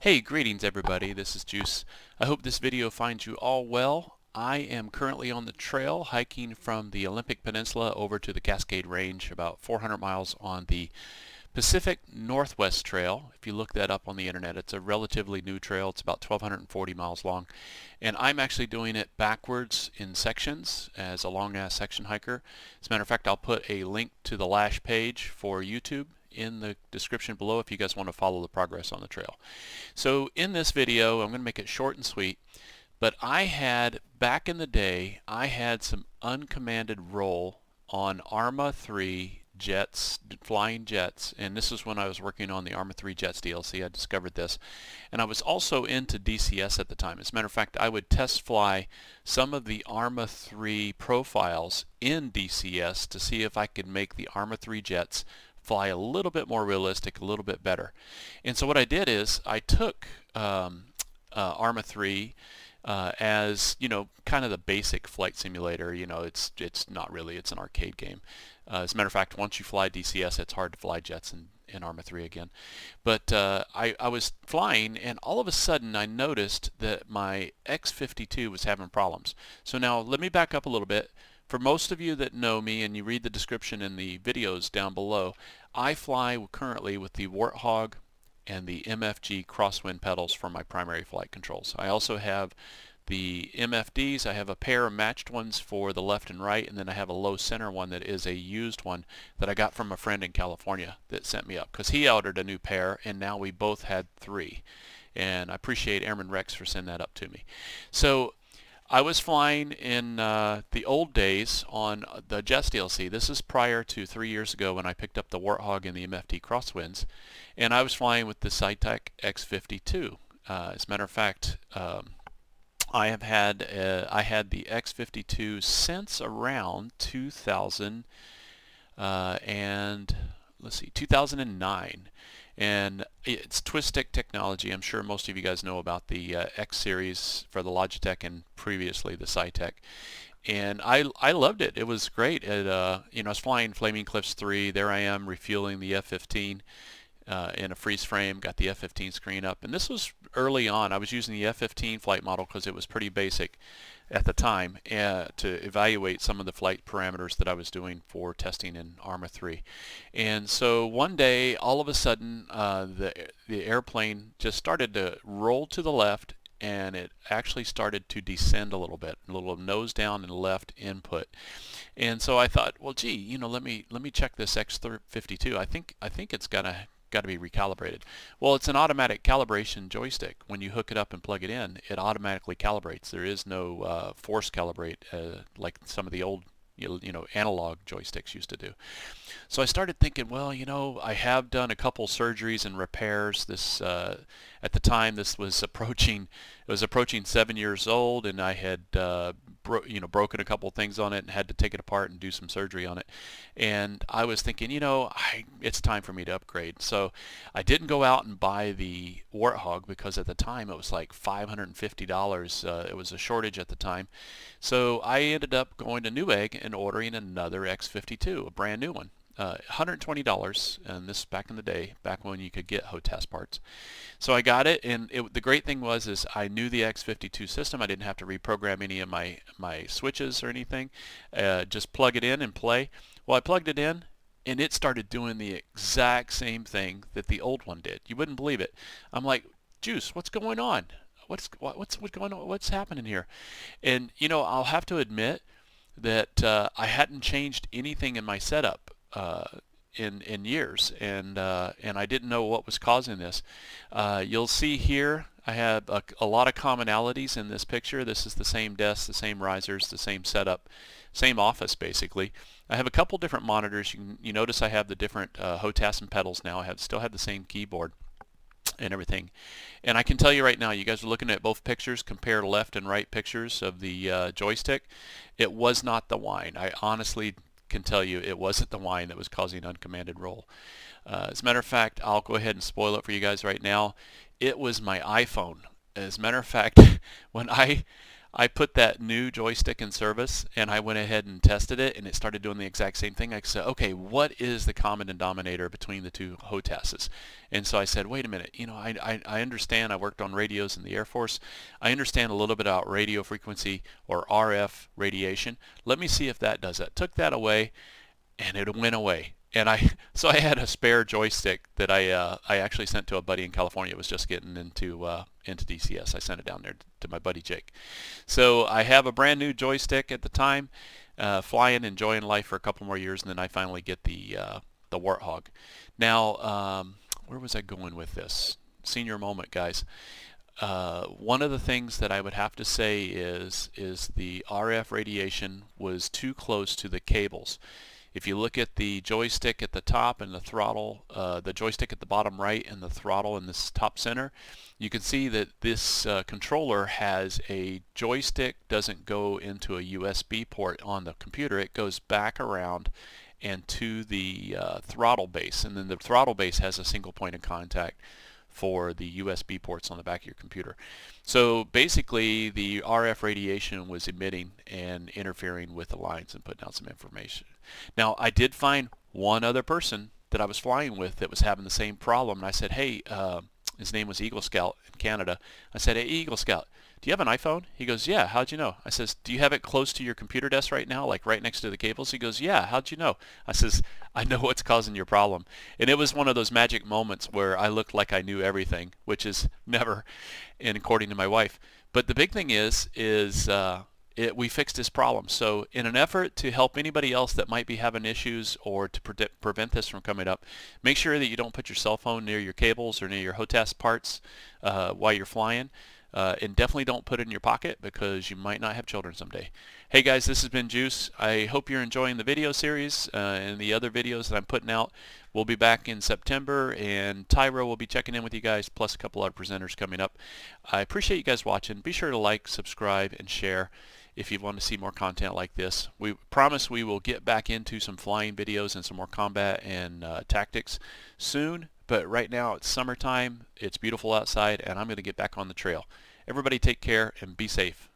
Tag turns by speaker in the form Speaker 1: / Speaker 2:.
Speaker 1: Hey, greetings everybody, this is Juice. I hope this video finds you all well. I am currently on the trail hiking from the Olympic Peninsula over to the Cascade Range, about 400 miles on the Pacific Northwest Trail. If you look that up on the internet, it's a relatively new trail. It's about 1,240 miles long. And I'm actually doing it backwards in sections as a long-ass section hiker. As a matter of fact, I'll put a link to the Lash page for YouTube in the description below if you guys want to follow the progress on the trail. So in this video, I'm going to make it short and sweet, but back in the day, I had some uncommanded roll on ARMA 3 jets, flying jets, and this is when I was working on the ARMA 3 jets DLC. I discovered this, and I was also into DCS at the time. As a matter of fact, I would test fly some of the ARMA 3 profiles in DCS to see if I could make the ARMA 3 jets fly a little bit more realistic, a little bit better. And so what I did is I took ARMA 3 as, you know, kind of the basic flight simulator. You know, it's not really, it's an arcade game. As a matter of fact, once you fly DCS, it's hard to fly jets in ARMA 3 again. But I was flying, and all of a sudden I noticed that my X52 was having problems. So now let me back up a little bit. For most of you that know me and you read the description in the videos down below, I fly currently with the Warthog and the MFG Crosswind pedals for my primary flight controls. I also have the MFDs. I have a pair of matched ones for the left and right, and then I have a low center one that is a used one that I got from a friend in California that sent me up because he ordered a new pair, and now we both had three. And I appreciate Airman Rex for sending that up to me. So I was flying in the old days on the Jets DLC. This is prior to 3 years ago when I picked up the Warthog and the MFD Crosswinds, and I was flying with the SAITEK X52. As a matter of fact, I had the X52 since around 2000 and let's see, 2009. And it's twist stick technology. I'm sure most of you guys know about the X series for the Logitech and previously the SAITEK. And I loved it. It was great. I was flying Flaming Cliffs 3. There I am refueling the F-15 in a freeze frame. Got the F-15 screen up. And this was early on. I was using the F-15 flight model because it was pretty basic at the time to evaluate some of the flight parameters that I was doing for testing in ARMA 3. And so one day, all of a sudden, the airplane just started to roll to the left, and it actually started to descend a little bit, a little nose down and left input. And so I thought, well, gee, you know, let me check this X52. I think it's got to be recalibrated. Well, it's an automatic calibration joystick. When you hook it up and plug it in, it automatically calibrates. There is no force calibrate like some of the old analog joysticks used to do. So I started thinking, well, you know, I have done a couple surgeries and repairs. This at the time this was approaching 7 years old, and I had broken a couple things on it and had to take it apart and do some surgery on it. And I was thinking, you know, it's time for me to upgrade. So I didn't go out and buy the Warthog because at the time it was like $550. It was a shortage at the time. So I ended up going to Newegg and ordering another X52, a brand new one. $120, and this back in the day, back when you could get HOTAS parts. So I got it, and the great thing was I knew the X52 system. I didn't have to reprogram any of my switches or anything. Just plug it in and play. Well, I plugged it in, and it started doing the exact same thing that the old one did. You wouldn't believe it. I'm like, Juice, what's going on? What's going on? What's happening here? And you know, I'll have to admit that I hadn't changed anything in my setup in years, and I didn't know what was causing this. You'll see here I have a lot of commonalities in this picture. This is the same desk, the same risers, the same setup, same office basically. I have a couple different monitors. You notice I have the different HOTAS and pedals now. I still have the same keyboard and everything. And I can tell you right now, you guys are looking at both pictures, compare left and right pictures of the joystick. It was not the whine. I honestly can tell you it wasn't the whine that was causing uncommanded roll. As a matter of fact, I'll go ahead and spoil it for you guys right now. It was my iPhone. As a matter of fact, when I I put that new joystick in service and I went ahead and tested it, and it started doing the exact same thing. I said, okay, what is the common denominator between the two HOTASs? And so I said, wait a minute, you know, I understand. I worked on radios in the Air Force. I understand a little bit about radio frequency or RF radiation. Let me see if that does that. Took that away, and it went away. And so I had a spare joystick that I actually sent to a buddy in California. It was just getting into DCS. I sent it down there to my buddy Jake. So I have a brand new joystick at the time, flying, enjoying life for a couple more years, and then I finally get the Warthog. Now, where was I going with this? Senior moment, guys. One of the things that I would have to say is the RF radiation was too close to the cables. If you look at the joystick at the top and the throttle, the joystick at the bottom right and the throttle in this top center, you can see that this controller has a joystick doesn't go into a USB port on the computer. It goes back around and to the throttle base, and then the throttle base has a single point of contact for the USB ports on the back of your computer. So basically the RF radiation was emitting and interfering with the lines and putting out some information. Now I did find one other person that I was flying with that was having the same problem, and I said, hey, his name was Eagle Scout in Canada. I said, hey Eagle Scout, do you have an iPhone? He goes, yeah. How'd you know? I says, do you have it close to your computer desk right now, like right next to the cables? He goes, yeah. How'd you know? I says, I know what's causing your problem. And it was one of those magic moments where I looked like I knew everything, which is never, and according to my wife. But the big thing is we fixed his problem. So in an effort to help anybody else that might be having issues or to prevent this from coming up, make sure that you don't put your cell phone near your cables or near your HOTAS parts while you're flying. And definitely don't put it in your pocket, because you might not have children someday. Hey guys, this has been Juice. I hope you're enjoying the video series and the other videos that I'm putting out. We'll be back in September, and Tyra will be checking in with you guys, plus a couple other presenters coming up. I appreciate you guys watching. Be sure to like, subscribe, and share if you want to see more content like this. We promise we will get back into some flying videos and some more combat and tactics soon. But right now it's summertime, it's beautiful outside, and I'm going to get back on the trail. Everybody take care and be safe.